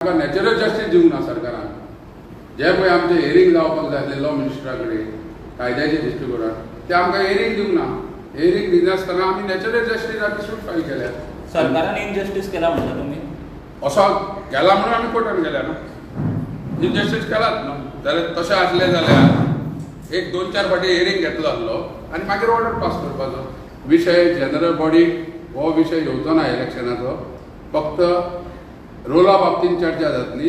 Natural justice दिवंक ना सरकारान. जे पळय आमचे हियरींग जावपाक जाय आसलें लॉ मिनिस्टरा कडेन कायद्याचे दृश्टीकोनान ते आमकां हियरींग दिवंक ना. हियरींग दिनासतना आमी नॅचरल जस्टिसाची सूट फायल केल्या. सरकारान इनजस्टीस केला म्हणटा तुमी असो केला म्हणून आमी कोर्टान गेल्या ना. इनजस्टीस केलात न्हू जाल्यार तशें आसलें जाल्यार एक 2-4 फावटी हियरींग घेतलो आसलो आनी मागीर ऑर्डर पास करपाचो. विशय जनरल बॉडीक हो विशय येवचो ना इलेक्शनाचो. फक्त रोला बाबतींत चर्चा जातली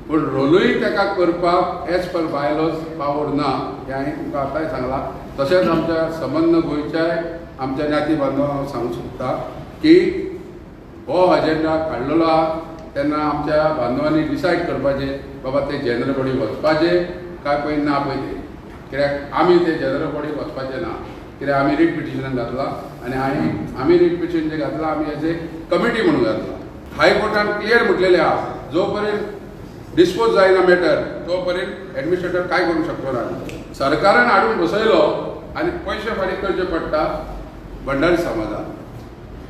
पूण रोलूय ताका करपाक एज पर बायलॉज पावर ना हें हांवें तुमकां आतांय सांगलां. तशेंच आमच्या संबंध गोंयच्याय आमच्या नाती बांदवांक हांव सांगूंक सोदतां की हो अजेंडा काडलेलो आहा तेन्ना आमच्या बांदवांनी डिसायड करपाचें बाबा ते जनरल बॉडी वचपाचें काय पळय ना पळय ते. कित्याक आमी ते जनरल बॉडीक वचपाचें ना कित्याक आमी रीट पिटिशनान घातलां आनी आमी रीट पिटिशन जें घातलां आमी एज ए कमिटी म्हणून घातलां. हायकोर्टान क्लियर म्हटलेलें आहा जो पर्यंत डिस्पोज जायना मॅटर तो पर्यंत एडमिनिस्ट्रेटर काय करूंक शकचो ना. सरकारान हाडून बसयलो आनी पयशे फारीक करचे पडटा भंडारी समाजाक.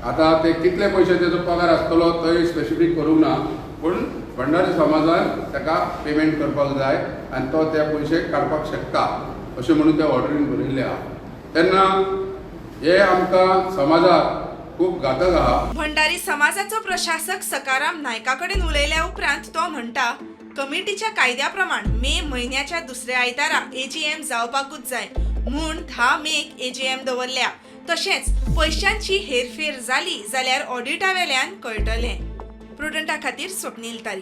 आतां ते कितले पयशे तेजो पगार आसतलो थंय स्पेसिफीक करूंक ना पूण भंडारी समाजान ताका पेमेंट करपाक जाय आनी तो ते पयशे काडपाक शकता अशें म्हणून त्या ऑर्डरीन बरयल्लें आहा. तेन्ना हे आमकां समाजाक खूब घातक आहा. भंडारी समाजाचो प्रशासक सकाराम नायका कडेन उलयल्या उपरांत तो म्हणटा कमिटीच्या कायद्या प्रमाण मे म्हयन्याच्या दुसऱ्या आयतारा AGM जावपाकूच जाय म्हूण 10 मेक AGM दवरल्या. तशेंच पयशांची हेरफेर जाली जाल्यार ऑडिटा वेल्यान कळटलें. प्रुडंटा खातीर स्वप्नील तारी.